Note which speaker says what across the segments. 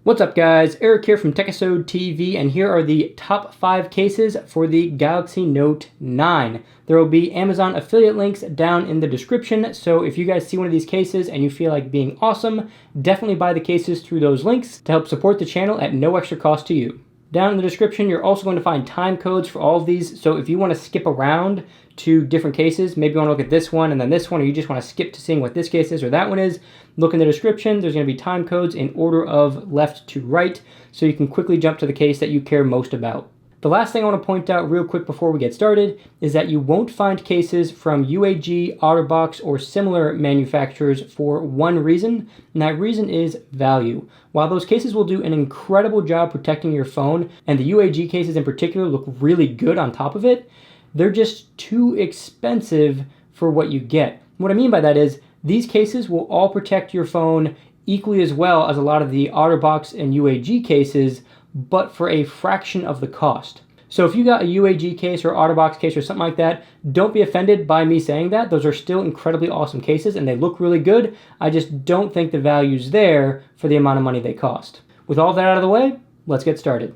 Speaker 1: What's up guys, Eric here from Techisode TV, and here are the top 5 cases for the Galaxy Note 9. There will be Amazon affiliate links down in the description, so if you guys see one of these cases and you feel like being awesome, definitely buy the cases through those links to help support the channel at no extra cost to you. Down in the description, you're also going to find time codes for all of these, so if you want to skip around to different cases, maybe you want to look at this one and then this one, or you just want to skip to seeing what this case is or that one is, look in the description. There's going to be time codes in order of left to right, so you can quickly jump to the case that you care most about. The last thing I want to point out real quick before we get started is that you won't find cases from UAG, OtterBox, or similar manufacturers for one reason, and that reason is value. While those cases will do an incredible job protecting your phone, and the UAG cases in particular look really good on top of it, they're just too expensive for what you get. What I mean by that is these cases will all protect your phone equally as well as a lot of the OtterBox and UAG cases, but for a fraction of the cost. So if you got a UAG case or OtterBox case or something like that, don't be offended by me saying that. Those are still incredibly awesome cases and they look really good. I just don't think the value's there for the amount of money they cost. With all that out of the way, let's get started.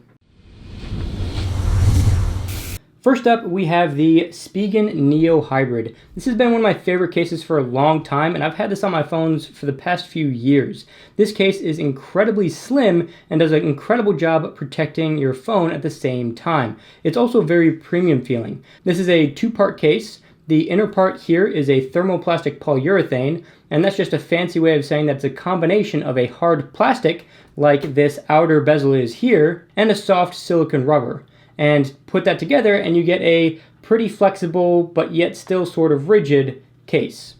Speaker 1: First up, we have the Spigen Neo Hybrid. This has been one of my favorite cases for a long time, and I've had this on my phones for the past few years. This case is incredibly slim and does an incredible job protecting your phone at the same time. It's also very premium feeling. This is a two-part case. The inner part here is a thermoplastic polyurethane, and that's just a fancy way of saying that it's a combination of a hard plastic, like this outer bezel is here, and a soft silicone rubber. And put that together and you get a pretty flexible but yet still sort of rigid case.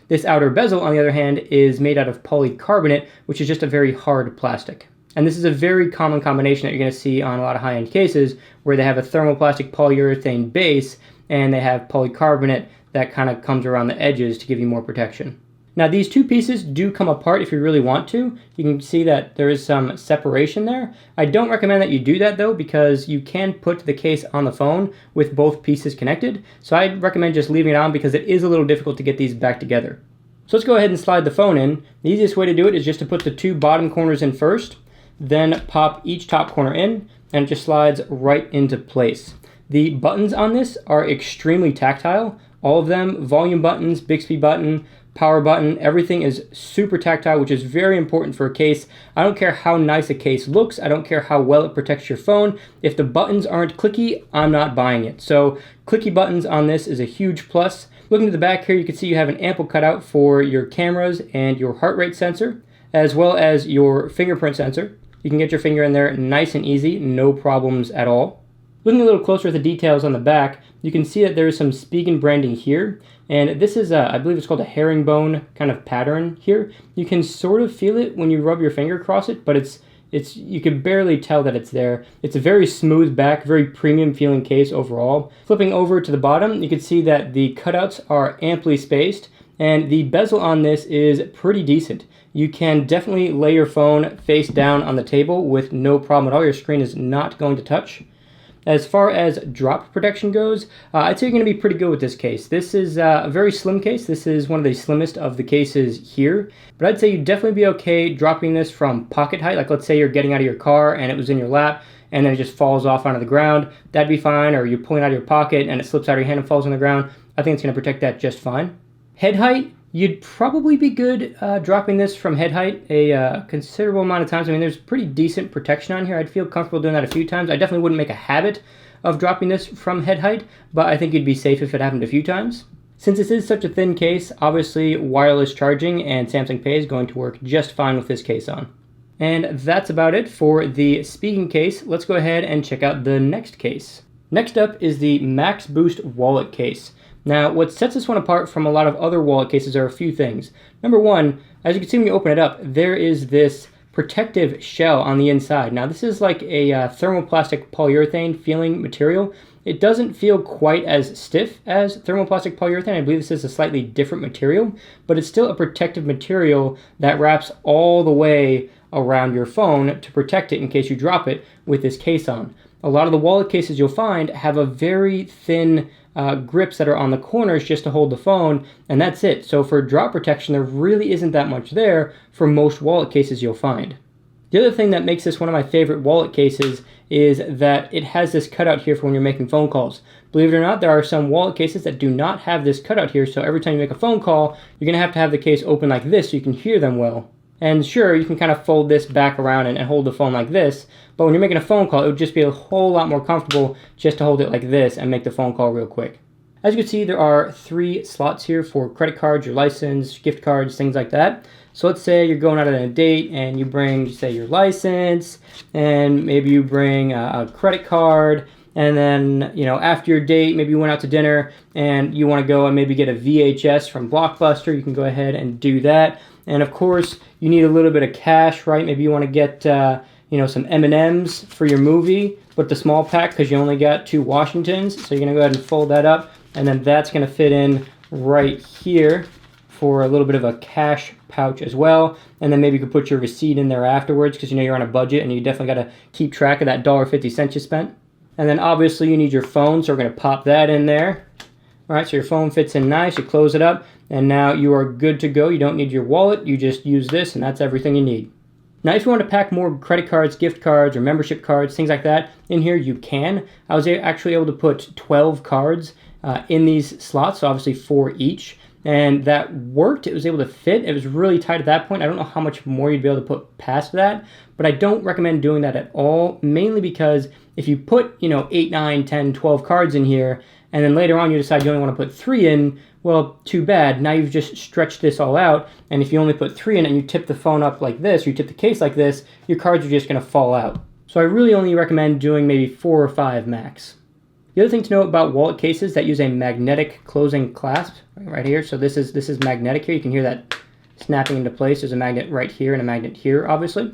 Speaker 1: This outer bezel, on the other hand, is made out of polycarbonate, which is just a very hard plastic. And this is a very common combination that you're going to see on a lot of high-end cases where they have a thermoplastic polyurethane base and they have polycarbonate that kind of comes around the edges to give you more protection. Now these two pieces do come apart if you really want to. You can see that there is some separation there. I don't recommend that you do that though, because you can put the case on the phone with both pieces connected. So I'd recommend just leaving it on because it is a little difficult to get these back together. So let's go ahead and slide the phone in. The easiest way to do it is just to put the two bottom corners in first, then pop each top corner in, and it just slides right into place. The buttons on this are extremely tactile. All of them, volume buttons, Bixby button, power button, everything is super tactile, which is very important for a case. I don't care how nice a case looks. I don't care how well it protects your phone. If the buttons aren't clicky, I'm not buying it. So clicky buttons on this is a huge plus. Looking to the back here, you can see you have an ample cutout for your cameras and your heart rate sensor, as well as your fingerprint sensor. You can get your finger in there nice and easy, no problems at all. Looking a little closer at the details on the back, you can see that there is some Spigen branding here, and this is I believe it's called a herringbone kind of pattern here. You can sort of feel it when you rub your finger across it, but you can barely tell that it's there. It's a very smooth back, very premium feeling case overall. Flipping over to the bottom, you can see that the cutouts are amply spaced, and the bezel on this is pretty decent. You can definitely lay your phone face down on the table with no problem at all. Your screen is not going to touch. As far as drop protection goes, I'd say you're going to be pretty good with this case. This is a very slim case. This is one of the slimmest of the cases here. But I'd say you'd definitely be okay dropping this from pocket height. Like let's say you're getting out of your car and it was in your lap and then it just falls off onto the ground. That'd be fine. Or you're pulling out of your pocket and it slips out of your hand and falls on the ground. I think it's going to protect that just fine. Head height, you'd probably be good dropping this from head height a considerable amount of times. I mean, there's pretty decent protection on here. I'd feel comfortable doing that a few times. I definitely wouldn't make a habit of dropping this from head height, but I think you'd be safe if it happened a few times. Since this is such a thin case, obviously wireless charging and Samsung Pay is going to work just fine with this case on. And that's about it for the Spigen case. Let's go ahead and check out the next case. Next up is the Maxboost wallet case. Now, what sets this one apart from a lot of other wallet cases are a few things. Number one, as you can see when you open it up, there is this protective shell on the inside. Now, this is like a thermoplastic polyurethane feeling material. It doesn't feel quite as stiff as thermoplastic polyurethane. I believe this is a slightly different material, but it's still a protective material that wraps all the way around your phone to protect it in case you drop it with this case on. A lot of the wallet cases you'll find have a very thin grips that are on the corners just to hold the phone, and that's it. So for drop protection, there really isn't that much there for most wallet cases you'll find. The other thing that makes this one of my favorite wallet cases is that it has this cutout here for when you're making phone calls. Believe it or not, there are some wallet cases that do not have this cutout here, so every time you make a phone call, you're going to have the case open like this so you can hear them well. And sure, you can kind of fold this back around and hold the phone like this, but when you're making a phone call, it would just be a whole lot more comfortable just to hold it like this and make the phone call real quick. As you can see, there are 3 slots here for credit cards, your license, gift cards, things like that. So let's say you're going out on a date and you bring, say, your license, and maybe you bring a credit card, and then, you know, after your date, maybe you went out to dinner and you want to go and maybe get a VHS from Blockbuster. You can go ahead and do that. And of course, you need a little bit of cash, right? Maybe you want to get, you know, some M&Ms for your movie, but the small pack because you only got 2 Washingtons. So you're going to go ahead and fold that up, and then that's going to fit in right here for a little bit of a cash pouch as well. And then maybe you could put your receipt in there afterwards because you know you're on a budget and you definitely got to keep track of that $1.50 you spent. And then obviously you need your phone, so we're going to pop that in there. All right, so your phone fits in nice, you close it up, and now you are good to go. You don't need your wallet, you just use this, and that's everything you need. Now, if you want to pack more credit cards, gift cards, or membership cards, things like that, in here you can. I was actually able to put 12 cards in these slots, so obviously 4 each, and that worked. It was able to fit. It was really tight at that point. I don't know how much more you'd be able to put past that, but I don't recommend doing that at all, mainly because if you put, you know, 8, 9, 10, 12 cards in here, and then later on you decide you only want to put 3 in, well, too bad. Now you've just stretched this all out, and if you only put 3 in and you tip the phone up like this, or you tip the case like this, your cards are just going to fall out. So I really only recommend doing maybe 4 or 5 max. The other thing to know about wallet cases that use a magnetic closing clasp right here. So this is magnetic here. You can hear that snapping into place. There's a magnet right here and a magnet here, obviously.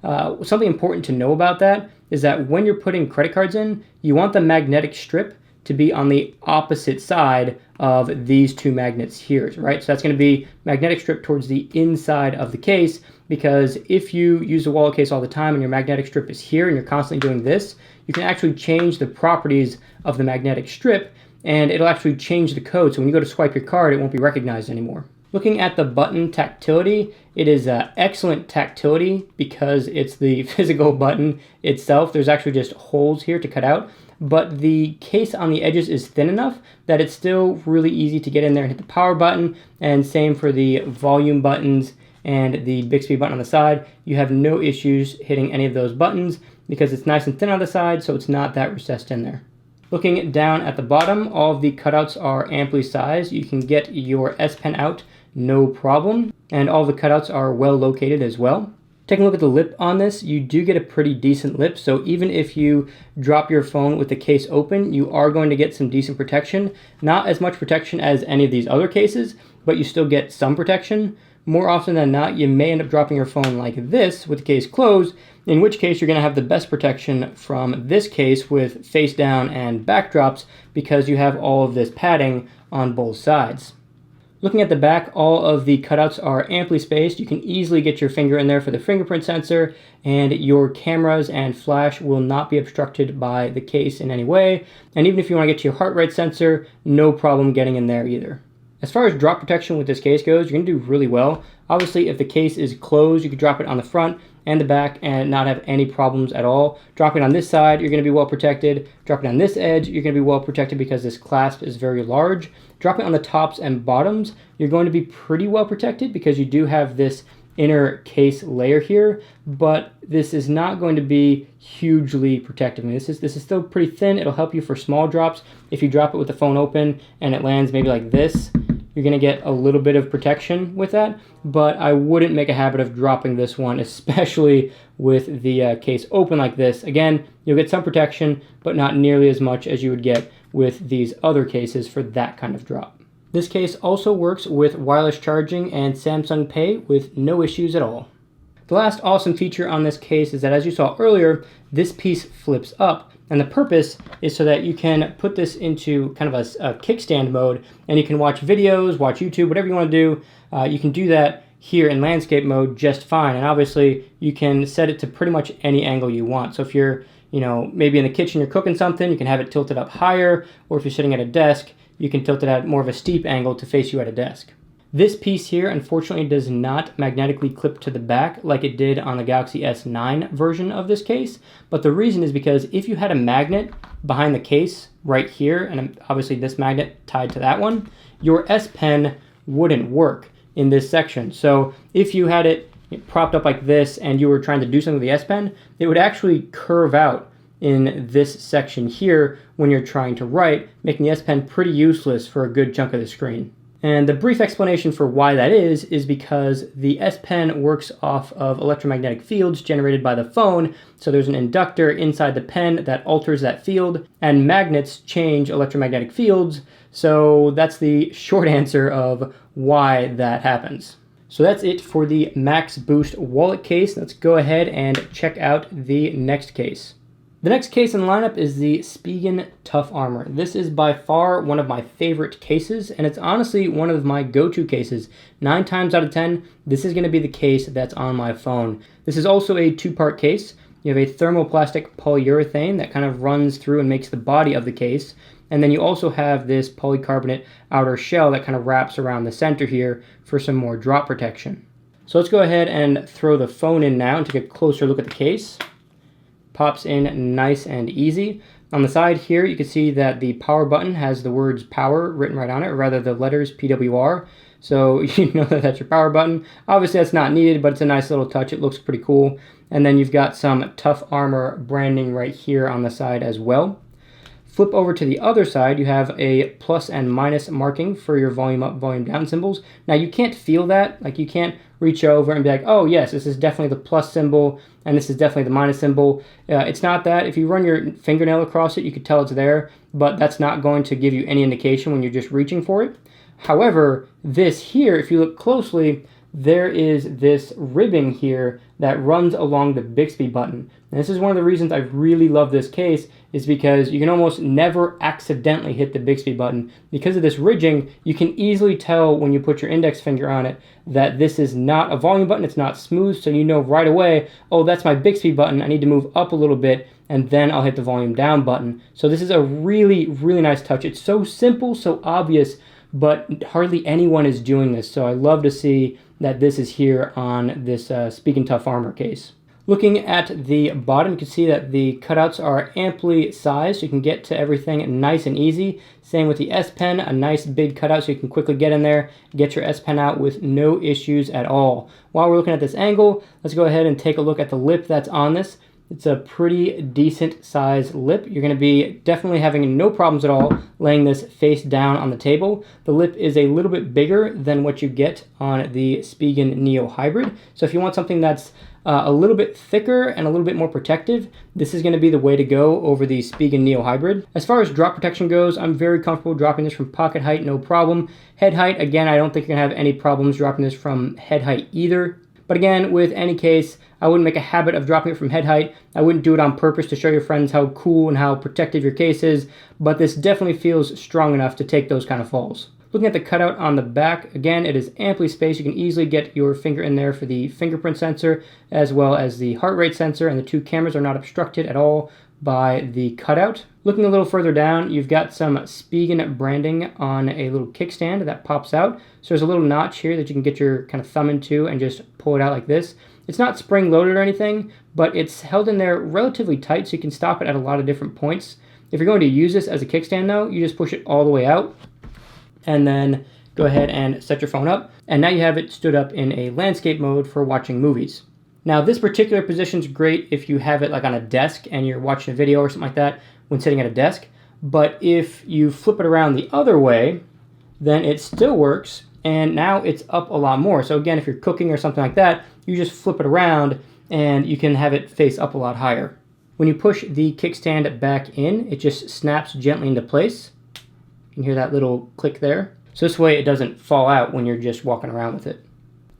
Speaker 1: Something important to know about that is that when you're putting credit cards in, you want the magnetic strip to be on the opposite side of these 2 magnets here, right? So that's going to be magnetic strip towards the inside of the case, because if you use a wallet case all the time and your magnetic strip is here and you're constantly doing this, you can actually change the properties of the magnetic strip and it'll actually change the code. So when you go to swipe your card, it won't be recognized anymore. Looking at the button tactility, it is excellent tactility because it's the physical button itself. There's actually just holes here to cut out, but the case on the edges is thin enough that it's still really easy to get in there and hit the power button, and same for the volume buttons and the Bixby button on the side. You have no issues hitting any of those buttons because it's nice and thin on the side, so it's not that recessed in there. Looking down at the bottom, all of the cutouts are amply sized. You can get your S Pen out no problem, and all the cutouts are well located as well. Taking a look at the lip on this, you do get a pretty decent lip, so even if you drop your phone with the case open, you are going to get some decent protection. Not as much protection as any of these other cases, but you still get some protection. More often than not, you may end up dropping your phone like this with the case closed, in which case you're going to have the best protection from this case with face down and backdrops because you have all of this padding on both sides. Looking at the back, all of the cutouts are amply spaced. You can easily get your finger in there for the fingerprint sensor, and your cameras and flash will not be obstructed by the case in any way. And even if you want to get to your heart rate sensor, no problem getting in there either. As far as drop protection with this case goes, you're going to do really well. Obviously, if the case is closed, you can drop it on the front and the back and not have any problems at all. Dropping on this side, you're going to be well protected. Dropping on this edge, you're going to be well protected because this clasp is very large. Dropping on the tops and bottoms, you're going to be pretty well protected because you do have this inner case layer here, but this is not going to be hugely protective. I mean, this is still pretty thin. It'll help you for small drops. If you drop it with the phone open and it lands maybe like this, you're going to get a little bit of protection with that, but I wouldn't make a habit of dropping this one, especially with the case open like this. Again, you'll get some protection, but not nearly as much as you would get with these other cases for that kind of drop. This case also works with wireless charging and Samsung Pay with no issues at all. The last awesome feature on this case is that, as you saw earlier, this piece flips up. And the purpose is so that you can put this into kind of a kickstand mode, and you can watch videos, watch YouTube, whatever you want to do. You can do that here in landscape mode just fine. And obviously, you can set it to pretty much any angle you want. So if you're, maybe in the kitchen, you're cooking something, you can have it tilted up higher, or if you're sitting at a desk, you can tilt it at more of a steep angle to face you at a desk. This piece here, unfortunately, does not magnetically clip to the back like it did on the Galaxy S9 version of this case. But the reason is because if you had a magnet behind the case right here, and obviously this magnet tied to that one, your S Pen wouldn't work in this section. So if you had it propped up like this and you were trying to do something with the S Pen, it would actually curve out in this section here when you're trying to write, making the S Pen pretty useless for a good chunk of the screen. And the brief explanation for why that is because the S Pen works off of electromagnetic fields generated by the phone. So there's an inductor inside the pen that alters that field, and magnets change electromagnetic fields. So that's the short answer of why that happens. So that's it for the Maxboost wallet case. Let's go ahead and check out the next case. The next case in the lineup is the Spigen Tough Armor. This is by far one of my favorite cases, and it's honestly one of my go-to cases. 9 times out of 10, this is going to be the case that's on my phone. This is also a 2-part case. You have a thermoplastic polyurethane that kind of runs through and makes the body of the case, and then you also have this polycarbonate outer shell that kind of wraps around the center here for some more drop protection. So let's go ahead and throw the phone in now and take a closer look at the case. Pops in nice and easy. On the side here, you can see that the power button has the words power written right on it, or rather the letters PWR. So you know that that's your power button. Obviously that's not needed, but it's a nice little touch. It looks pretty cool. And then you've got some Tough Armor branding right here on the side as well. Flip over to the other side, you have a plus and minus marking for your volume up, volume down symbols. Now you can't feel that, like you can't reach over and be like, oh yes, this is definitely the plus symbol, and this is definitely the minus symbol. It's not that. If you run your fingernail across it, you could tell it's there, but that's not going to give you any indication when you're just reaching for it. However, this here, if you look closely, there is this ribbing here that runs along the Bixby button. And this is one of the reasons I really love this case, is because you can almost never accidentally hit the Bixby button. Because of this ridging, you can easily tell when you put your index finger on it that this is not a volume button, it's not smooth, so you know right away, oh, that's my Bixby button, I need to move up a little bit, and then I'll hit the volume down button. So this is a really, really nice touch. It's so simple, so obvious, but hardly anyone is doing this, so I love to see that this is here on this Spigen Tough Armor case. Looking at the bottom, you can see that the cutouts are amply sized, so you can get to everything nice and easy. Same with the S Pen, a nice big cutout so you can quickly get in there, get your S Pen out with no issues at all. While we're looking at this angle, let's go ahead and take a look at the lip that's on this. It's a pretty decent size lip. You're going to be definitely having no problems at all laying this face down on the table. The lip is a little bit bigger than what you get on the Spigen Neo Hybrid. So if you want something that's a little bit thicker and a little bit more protective, this is going to be the way to go over the Spigen Neo Hybrid. As far as drop protection goes, I'm very comfortable dropping this from pocket height, no problem. Head height, again, I don't think you're going to have any problems dropping this from head height either. But again, with any case, I wouldn't make a habit of dropping it from head height. I wouldn't do it on purpose to show your friends how cool and how protective your case is, but this definitely feels strong enough to take those kind of falls. Looking at the cutout on the back, again, it is amply spaced. You can easily get your finger in there for the fingerprint sensor, as well as the heart rate sensor, and the 2 cameras are not obstructed at all by the cutout. Looking a little further down, you've got some Spigen branding on a little kickstand that pops out. So there's a little notch here that you can get your kind of thumb into and just pull it out like this. It's not spring-loaded or anything, but it's held in there relatively tight, so you can stop it at a lot of different points. If you're going to use this as a kickstand, though, you just push it all the way out, and then go ahead and set your phone up. And now you have it stood up in a landscape mode for watching movies. Now, this particular position is great if you have it like on a desk and you're watching a video or something like that when sitting at a desk. But if you flip it around the other way, then it still works, and now it's up a lot more. So again, if you're cooking or something like that, you just flip it around and you can have it face up a lot higher. When you push the kickstand back in, it just snaps gently into place. You can hear that little click there. So this way it doesn't fall out when you're just walking around with it.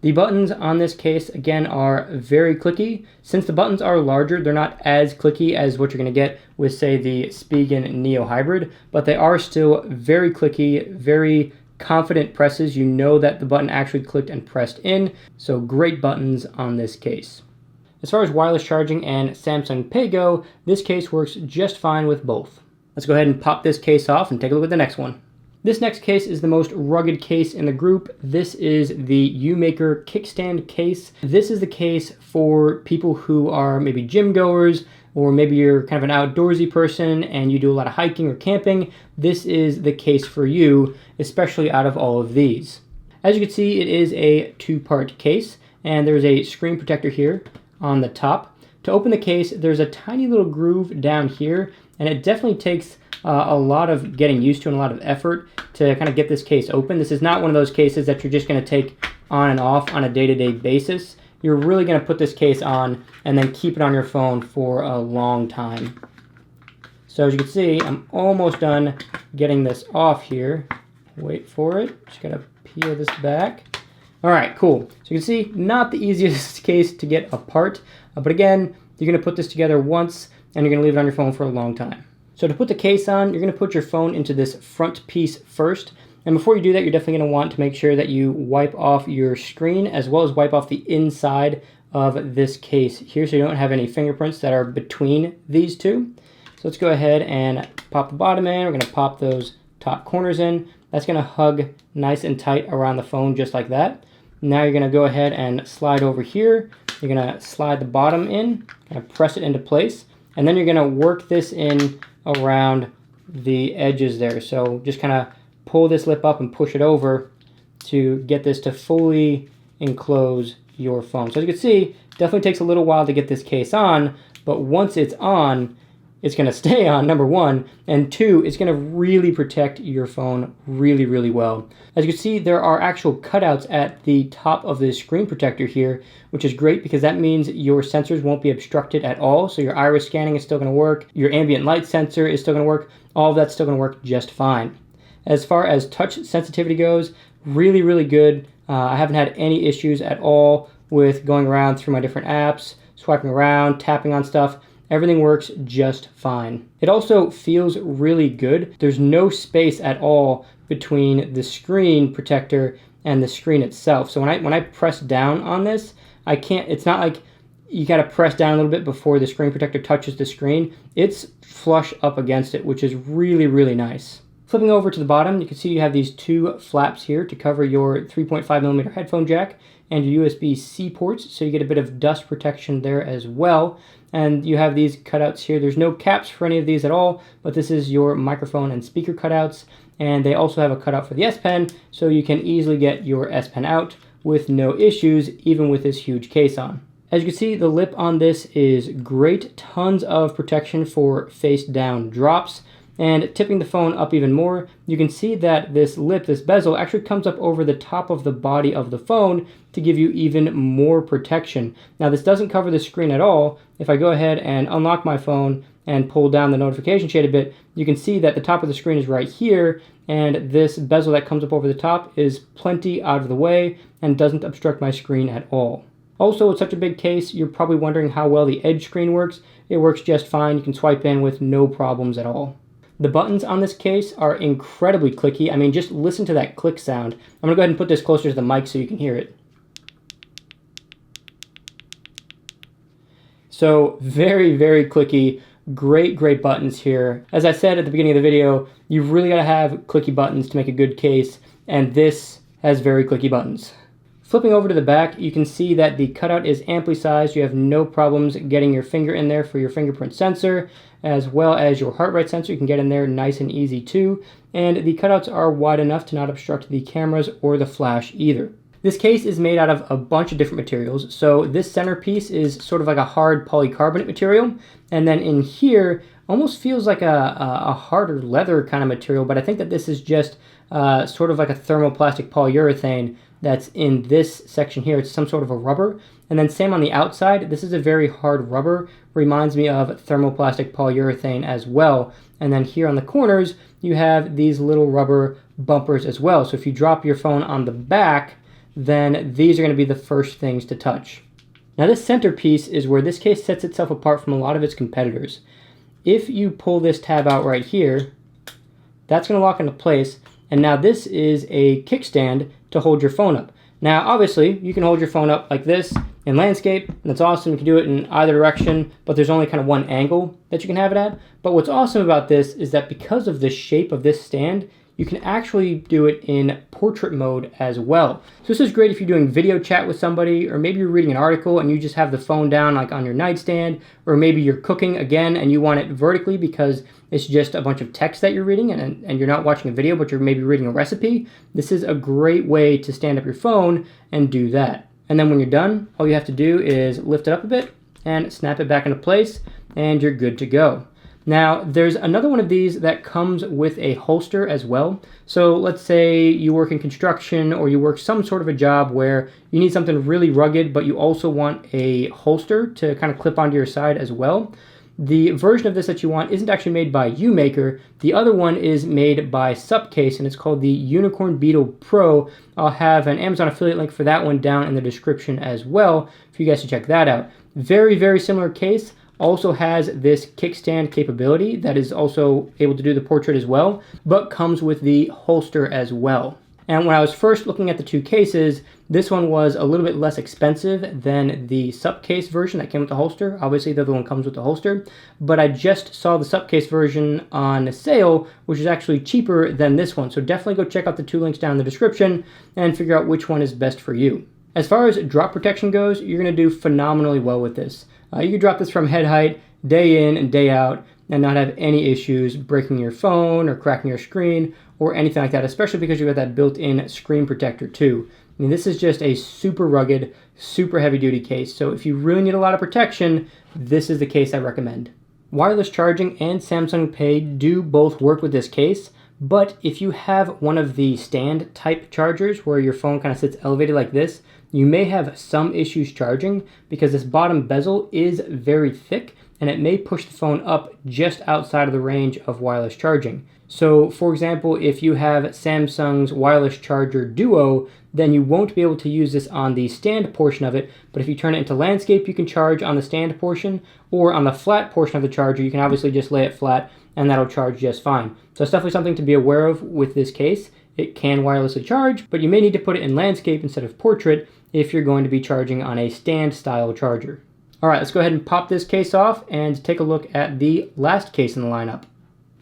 Speaker 1: The buttons on this case, again, are very clicky. Since the buttons are larger, they're not as clicky as what you're going to get with, say, the Spigen Neo Hybrid, but they are still very clicky, very confident presses. You know that the button actually clicked and pressed in, so great buttons on this case. As far as wireless charging and Samsung Pay go, this case works just fine with both. Let's go ahead and pop this case off and take a look at the next one. This next case is the most rugged case in the group. This is the Youmaker kickstand case. This is the case for people who are maybe gym goers, or maybe you're kind of an outdoorsy person and you do a lot of hiking or camping. This is the case for you, especially out of all of these. As you can see, it is a two-part case, and there's a screen protector here on the top. To open the case, there's a tiny little groove down here, and it definitely takes a lot of getting used to and a lot of effort to kind of get this case open. This is not one of those cases that you're just going to take on and off on a day-to-day basis. You're really going to put this case on and then keep it on your phone for a long time. So as you can see, I'm almost done getting this off here. Wait for it. Just got to peel this back. All right, cool. So you can see, not the easiest case to get apart, but again, you're going to put this together once and you're going to leave it on your phone for a long time. So to put the case on, you're going to put your phone into this front piece first. And before you do that, you're definitely going to want to make sure that you wipe off your screen as well as wipe off the inside of this case here so you don't have any fingerprints that are between these two. So let's go ahead and pop the bottom in. We're going to pop those top corners in. That's going to hug nice and tight around the phone just like that. Now you're going to go ahead and slide over here. You're going to slide the bottom in, kind of press it into place, and then you're going to work this in around the edges there. So just kind of pull this lip up and push it over to get this to fully enclose your phone. So as you can see, definitely takes a little while to get this case on, but once it's on, it's going to stay on, number one, and two, it's going to really protect your phone really, really well. As you can see, there are actual cutouts at the top of this screen protector here, which is great because that means your sensors won't be obstructed at all. So your iris scanning is still going to work, your ambient light sensor is still going to work, all of that's still going to work just fine. As far as touch sensitivity goes, really, really good. I haven't had any issues at all with going around through my different apps, swiping around, tapping on stuff. Everything works just fine. It also feels really good. There's no space at all between the screen protector and the screen itself. So when I press down on this, I can't, it's not like you gotta press down a little bit before the screen protector touches the screen. It's flush up against it, which is really, really nice. Flipping over to the bottom, you can see you have these two flaps here to cover your 3.5mm headphone jack and your USB-C ports, so you get a bit of dust protection there as well. And you have these cutouts here. There's no caps for any of these at all, but this is your microphone and speaker cutouts. And they also have a cutout for the S Pen, so you can easily get your S Pen out with no issues, even with this huge case on. As you can see, the lip on this is great. Tons of protection for face down drops. And tipping the phone up even more, you can see that this lip, this bezel, actually comes up over the top of the body of the phone to give you even more protection. Now this doesn't cover the screen at all. If I go ahead and unlock my phone and pull down the notification shade a bit, you can see that the top of the screen is right here, and this bezel that comes up over the top is plenty out of the way and doesn't obstruct my screen at all. Also, with such a big case, you're probably wondering how well the edge screen works. It works just fine. You can swipe in with no problems at all. The buttons on this case are incredibly clicky. I mean, just listen to that click sound. I'm gonna go ahead and put this closer to the mic so you can hear it. So very, very clicky, great buttons here. As I said at the beginning of the video, you've really gotta have clicky buttons to make a good case, and this has very clicky buttons. Flipping over to the back, you can see that the cutout is amply sized. You have no problems getting your finger in there for your fingerprint sensor, as well as your heart rate sensor. You can get in there nice and easy too. And the cutouts are wide enough to not obstruct the cameras or the flash either. This case is made out of a bunch of different materials. So this centerpiece is sort of like a hard polycarbonate material. And then in here, almost feels like a harder leather kind of material, but I think that this is just sort of like a thermoplastic polyurethane that's in this section here. It's some sort of a rubber. And then same on the outside, this is a very hard rubber. Reminds me of thermoplastic polyurethane as well. And then here on the corners, you have these little rubber bumpers as well. So if you drop your phone on the back, then these are going to be the first things to touch. Now this centerpiece is where this case sets itself apart from a lot of its competitors. If you pull this tab out right here, that's going to lock into place. And now this is a kickstand to hold your phone up. Now, obviously, you can hold your phone up like this in landscape, and that's awesome. You can do it in either direction, but there's only kind of one angle that you can have it at. But what's awesome about this is that because of the shape of this stand, you can actually do it in portrait mode as well. So this is great if you're doing video chat with somebody, or maybe you're reading an article and you just have the phone down like on your nightstand, or maybe you're cooking again and you want it vertically because it's just a bunch of text that you're reading and you're not watching a video, but you're maybe reading a recipe. This is a great way to stand up your phone and do that. And then when you're done, all you have to do is lift it up a bit and snap it back into place, and you're good to go. Now, there's another one of these that comes with a holster as well. So let's say you work in construction, or you work some sort of a job where you need something really rugged, but you also want a holster to kind of clip onto your side as well. The version of this that you want isn't actually made by Youmaker. The other one is made by Supcase, and it's called the Unicorn Beetle PRO. I'll have an Amazon affiliate link for that one down in the description as well for you guys to check that out. Very, very similar case. Also has this kickstand capability that is also able to do the portrait as well, but comes with the holster as well. And when I was first looking at the two cases, this one was a little bit less expensive than the Supcase version that came with the holster. Obviously, the other one comes with the holster, but I just saw the Supcase version on sale, which is actually cheaper than this one. So definitely go check out the two links down in the description and figure out which one is best for you. As far as drop protection goes, you're going to do phenomenally well with this. You can drop this from head height, day in and day out, and not have any issues breaking your phone or cracking your screen or anything like that, especially because you've got that built-in screen protector too. I mean, this is just a super rugged, super heavy-duty case, so if you really need a lot of protection, this is the case I recommend. Wireless charging and Samsung Pay do both work with this case, but if you have one of the stand type chargers where your phone kind of sits elevated like this, you may have some issues charging because this bottom bezel is very thick and it may push the phone up just outside of the range of wireless charging. So for example, if you have Samsung's wireless charger Duo, then you won't be able to use this on the stand portion of it, but if you turn it into landscape, you can charge on the stand portion, or on the flat portion of the charger, you can obviously just lay it flat and that'll charge just fine. So it's definitely something to be aware of with this case. It can wirelessly charge, but you may need to put it in landscape instead of portrait if you're going to be charging on a stand style charger. All right, let's go ahead and pop this case off and take a look at the last case in the lineup.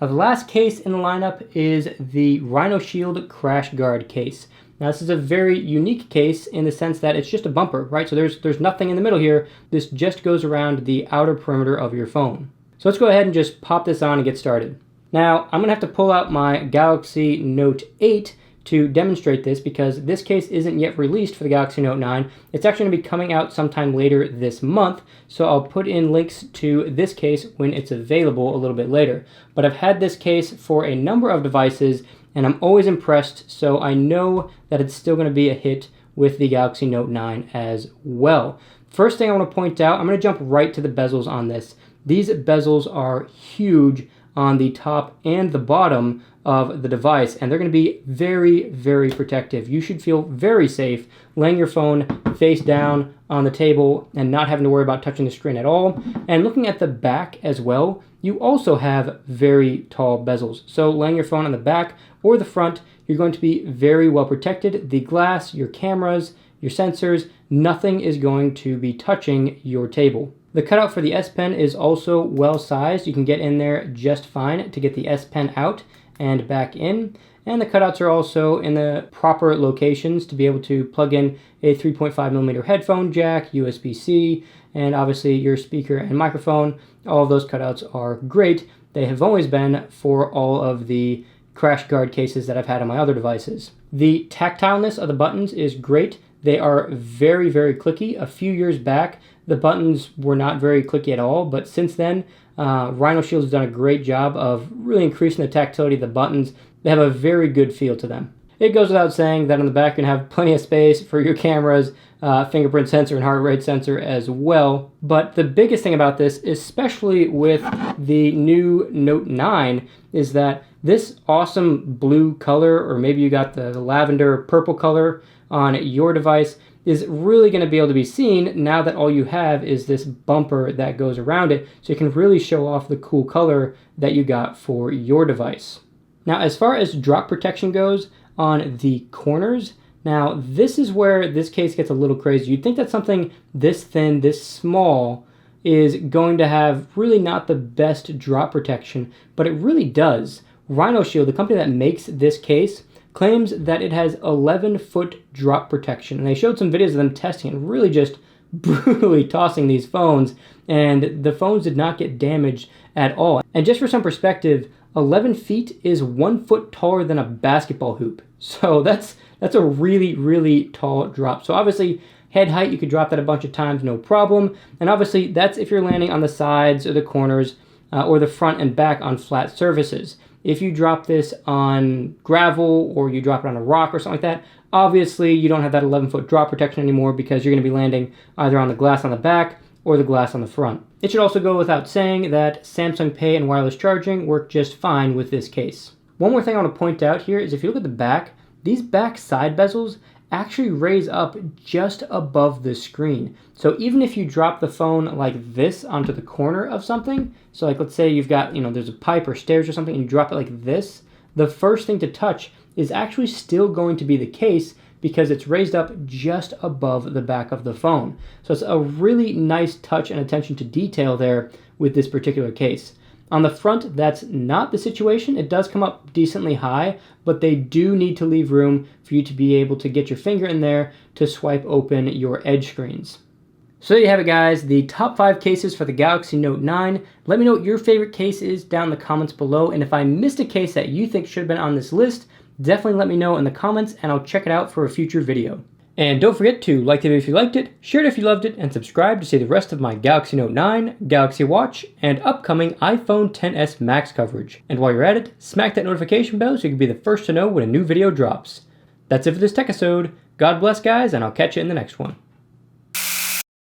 Speaker 1: Now, the last case in the lineup is the RhinoShield Crashguard case. Now, this is a very unique case in the sense that it's just a bumper, right? So there's nothing in the middle here. This just goes around the outer perimeter of your phone. So let's go ahead and just pop this on and get started. Now, I'm gonna have to pull out my Galaxy Note 8 to demonstrate this because this case isn't yet released for the Galaxy Note 9. It's actually going to be coming out sometime later this month, so I'll put in links to this case when it's available a little bit later. But I've had this case for a number of devices, and I'm always impressed, so I know that it's still going to be a hit with the Galaxy Note 9 as well. First thing I want to point out, I'm going to jump right to the bezels on this. These bezels are huge on the top and the bottom of the device, and they're going to be very, very protective. You should feel very safe laying your phone face down on the table and not having to worry about touching the screen at all. And looking at the back as well, you also have very tall bezels. So laying your phone on the back or the front, you're going to be very well protected. The glass, your cameras, your sensors, nothing is going to be touching your table. The cutout for the S Pen is also well sized. You can get in there just fine to get the S Pen out and back in. And the cutouts are also in the proper locations to be able to plug in a 3.5mm headphone jack, USB-C, and obviously your speaker and microphone. All of those cutouts are great. They have always been for all of the Crashguard cases that I've had on my other devices. The tactileness of the buttons is great. They are very, very clicky. A few years back, the buttons were not very clicky at all, but since then, RhinoShield has done a great job of really increasing the tactility of the buttons. They have a very good feel to them. It goes without saying that on the back you can have plenty of space for your cameras, fingerprint sensor, and heart rate sensor as well. But the biggest thing about this, especially with the new Note 9, is that this awesome blue color, or maybe you got the lavender purple color on your device, is really going to be able to be seen now that all you have is this bumper that goes around it, so you can really show off the cool color that you got for your device. Now, as far as drop protection goes on the corners, now this is where this case gets a little crazy. You'd think that something this thin, this small, is going to have really not the best drop protection, but it really does. RhinoShield, the company that makes this case, claims that it has 11-foot drop protection. And they showed some videos of them testing and really just brutally tossing these phones, and the phones did not get damaged at all. And just for some perspective, 11 feet is 1 foot taller than a basketball hoop. So that's a really, really tall drop. So obviously, head height, you could drop that a bunch of times, no problem. And obviously, that's if you're landing on the sides or the corners or the front and back on flat surfaces. If you drop this on gravel or you drop it on a rock or something like that, obviously you don't have that 11-foot drop protection anymore because you're going to be landing either on the glass on the back or the glass on the front. It should also go without saying that Samsung Pay and wireless charging work just fine with this case. One more thing I want to point out here is if you look at the back, these back side bezels actually raise up just above the screen. So even if you drop the phone like this onto the corner of something, so like let's say you've got, there's a pipe or stairs or something and you drop it like this, the first thing to touch is actually still going to be the case because it's raised up just above the back of the phone. So it's a really nice touch and attention to detail there with this particular case. On the front, that's not the situation. It does come up decently high, but they do need to leave room for you to be able to get your finger in there to swipe open your edge screens. So there you have it, guys, the top 5 cases for the Galaxy Note 9. Let me know what your favorite case is down in the comments below, and if I missed a case that you think should have been on this list, definitely let me know in the comments and I'll check it out for a future video. And don't forget to like the video if you liked it, share it if you loved it, and subscribe to see the rest of my Galaxy Note 9, Galaxy Watch, and upcoming iPhone XS Max coverage. And while you're at it, smack that notification bell so you can be the first to know when a new video drops. That's it for this Techisode. God bless, guys, and I'll catch you in the next one.